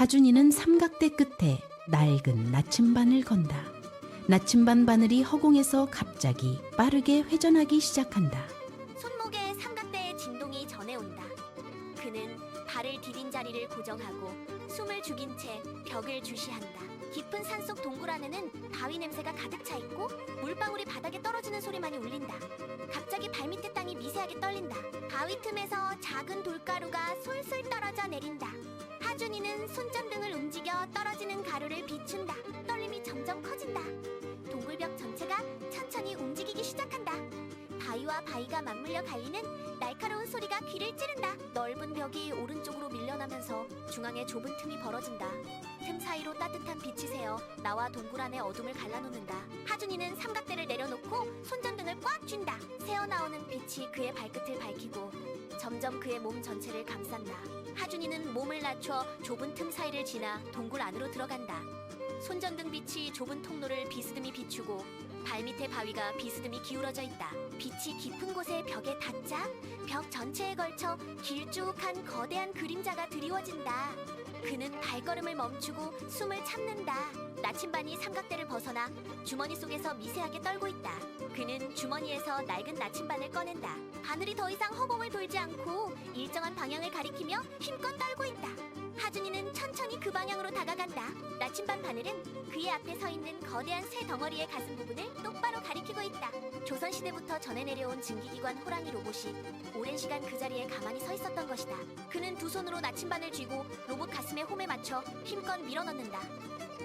하준이는 삼각대 끝에 낡은 나침반을 건다. 나침반 바늘이 허공에서 갑자기 빠르게 회전하기 시작한다. 손목에 삼각대의 진동이 전해온다. 그는 발을 디딘 자리를 고정하고 숨을 죽인 채 벽을 주시한다. 깊은 산속 동굴 안에는 바위 냄새가 가득 차 있고 물방울이 바닥에 떨어지는 소리만이 울린다. 갑자기 발밑의 땅이 미세하게 떨린다. 바위 틈에서 작은 돌가루가 솔솔 떨어져 내린다. 하준이는 손전등을 움직여 떨어지는 가루를 비춘다. 떨림이 점점 커진다. 동굴벽 전체가 천천히 움직이기 시작한다. 바위와 바위가 맞물려 갈리는 날카로운 소리가 귀를 찌른다. 넓은 벽이 오른쪽으로 밀려나면서 중앙에 좁은 틈이 벌어진다. 틈 사이로 따뜻한 빛이 새어 나와 동굴 안의 어둠을 갈라놓는다. 하준이는 삼각대를 내려놓고 손전등을 꽉 쥔다. 새어나오는 빛이 그의 발끝을 밝히고 점점 그의 몸 전체를 감싼다. 하준이는 몸을 낮춰 좁은 틈 사이를 지나 동굴 안으로 들어간다. 손전등 빛이 좁은 통로를 비스듬히 비추고 발밑의 바위가 비스듬히 기울어져 있다. 빛이 깊은 곳의 벽에 닿자 벽 전체에 걸쳐 길쭉한 거대한 그림자가 드리워진다. 그는 발걸음을 멈추고 숨을 참는다. 나침반이 삼각대를 벗어나 주머니 속에서 미세하게 떨고 있다. 그는 주머니에서 낡은 나침반을 꺼낸다. 바늘이 더 이상 허공을 돌지 않고 일정한 방향을 가리키며 힘껏 떨고 있다. 하준이는 천천히 그 방향으로 다가간다. 나침반 바늘은 그의 앞에 서 있는 거대한 새 덩어리의 가슴 부분을 똑바로 가리키고 있다. 조선시대부터 전해 내려온 증기기관 호랑이 로봇이 오랜 시간 그 자리에 가만히 서 있었던 것이다. 그는 두 손으로 나침반을 쥐고 로봇 가슴에 홈에 맞춰 힘껏 밀어넣는다.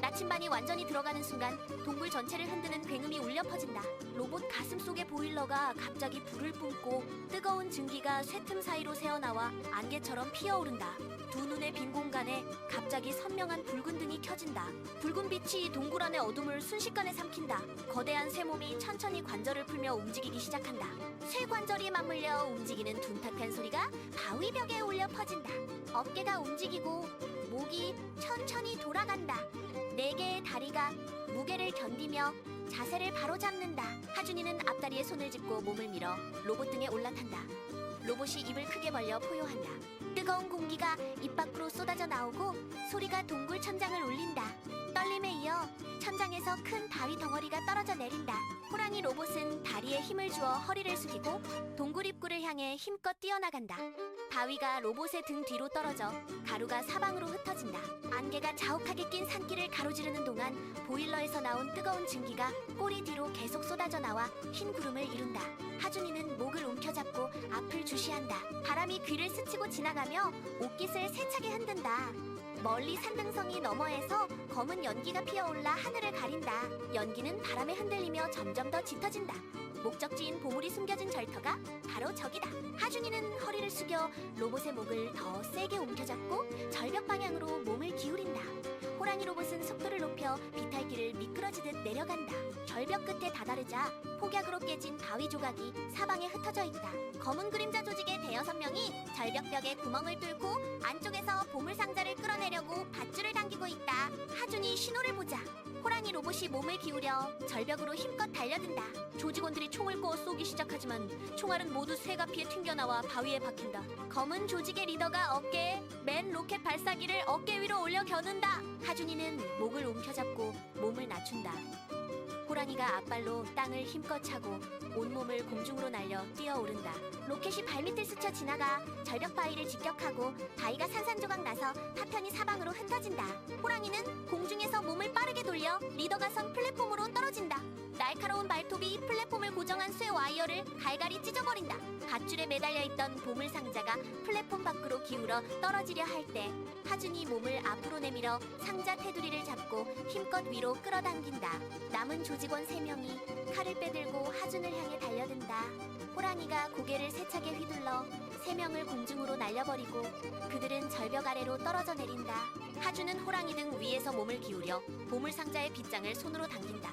나침반이 완전히 들어가는 순간 동굴 전체를 흔드는 굉음이 울려 퍼진다. 로봇 가슴 속의 보일러가 갑자기 불을 뿜고 뜨거운 증기가 쇠틈 사이로 새어나와 안개처럼 피어오른다. 두 눈의 빈 공간에 갑자기 선명한 붉은 등이 켜진다. 붉은 빛이 동굴 안의 어둠을 순식간에 삼킨다. 거대한 새 몸이 천천히 관절을 풀며 움직이기 시작한다. 쇠 관절이 맞물려 움직이는 둔탁한 소리가 바위 벽에 울려 퍼진다. 어깨가 움직이고 목이 천천히 돌아간다. 네 개의 다리가 무게를 견디며 자세를 바로잡는다. 하준이는 앞다리에 손을 짚고 몸을 밀어 로봇 등에 올라탄다. 로봇이 입을 크게 벌려 포효한다. 뜨거운 공기가 입 밖으로 쏟아져 나오고 소리가 동굴 천장을 울린다. 떨림에 이어 천장에서 큰 바위 덩어리가 떨어져 내린다. 호랑이 로봇은 다리에 힘을 주어 허리를 숙이고 동굴 입구를 향해 힘껏 뛰어나간다. 바위가 로봇의 등 뒤로 떨어져 가루가 사방으로 흩어진다. 안개가 자욱하게 낀 산길을 가로지르는 동안 보일러에서 나온 뜨거운 증기가 꼬리 뒤로 계속 쏟아져 나와 흰 구름을 이룬다. 하준이는 목을 움켜잡고 앞을 주시한다. 바람이 귀를 스치고 지나가며 옷깃을 세차게 흔든다. 멀리 산등성이 너머에서 검은 연기가 피어올라 하늘을 가린다. 연기는 바람에 흔들리며 점점 더 짙어진다. 목적지인 보물이 숨겨진 절터가 바로 저기다. 하준이는 허리를 숙여 로봇의 목을 더 세게 움켜잡고 절벽 방향으로 몸을 기울인다. 호랑이 로봇은 속도를 높여 비탈길을 미끄러지듯 내려간다. 절벽 끝에 다다르자 폭약으로 깨진 바위 조각이 사방에 흩어져 있다. 검은 그림자 조직의 대여섯 명이 절벽벽에 구멍을 뚫고 안쪽에서 보물 상자를 끌어내려고 밧줄을 당기고 있다. 하준이 신호를 보자 호랑이 로봇이 몸을 기울여 절벽으로 힘껏 달려든다. 조직원들이 총을 꼬아 쏘기 시작하지만 총알은 모두 쇠가 피해 튕겨나와 바위에 박힌다. 검은 조직의 리더가 어깨에 맨 로켓 발사기를 어깨 위로 올려 겨눈다. 하준이는 목을 움켜잡고 몸을 낮춘다. 호랑이가 앞발로 땅을 힘껏 차고 온몸을 공중으로 날려 뛰어오른다. 로켓이 발밑을 스쳐 지나가 절벽 바위를 직격하고 바위가 산산조각 나서 파편이 사방으로 흩어진다. 호랑이는 공중에서 몸을 빠르게 돌려 리더가 선 플랫폼으로 떨어진다. 날카로운 발톱이 플랫폼을 고정한 쇠 와이어를 갈갈이 찢어버린다. 밧줄에 매달려 있던 보물 상자가 플랫폼 밖으로 기울어 떨어지려 할 때 하준이 몸을 앞으로 내밀어 상자 테두리를 잡고 힘껏 위로 끌어당긴다. 남은 조직원 3명이 칼을 빼들고 하준을 향해 달려든다. 호랑이가 고개를 세차게 휘둘러 3명을 공중으로 날려버리고 그들은 절벽 아래로 떨어져 내린다. 하준은 호랑이 등 위에서 몸을 기울여 보물 상자의 빗장을 손으로 당긴다.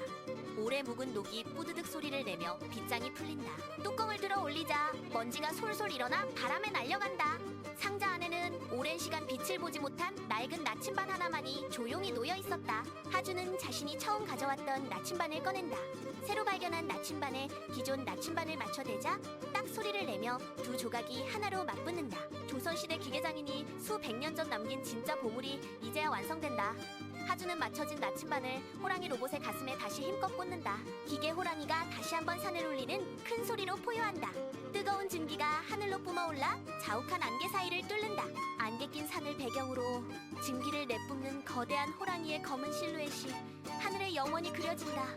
오래 묵은 녹이 뿌드득 소리를 내며 빗장이 풀린다. 뚜껑을 들어 올리자 먼지가 솔솔 일어나 바람에 날려간다. 상자 안에는 오래 오랜 시간 빛을 보지 못한 낡은 나침반 하나만이 조용히 놓여 있었다. 하주는 자신이 처음 가져왔던 나침반을 꺼낸다. 새로 발견한 나침반에 기존 나침반을 맞춰대자 딱 소리를 내며 두 조각이 하나로 맞붙는다. 조선시대 기계장인이 수백 년 전 남긴 진짜 보물이 이제야 완성된다. 하주는 맞춰진 나침반을 호랑이 로봇의 가슴에 다시 힘껏 꽂는다. 기계 호랑이가 다시 한번 산을 울리는 큰 소리로 포효한다. 뜨거운 증기가 하늘로 뿜어올라 자욱한 안개 사이를 뚫는다. 안개 낀 산을 배경으로 증기를 내뿜는 거대한 호랑이의 검은 실루엣이 하늘에 영원히 그려진다.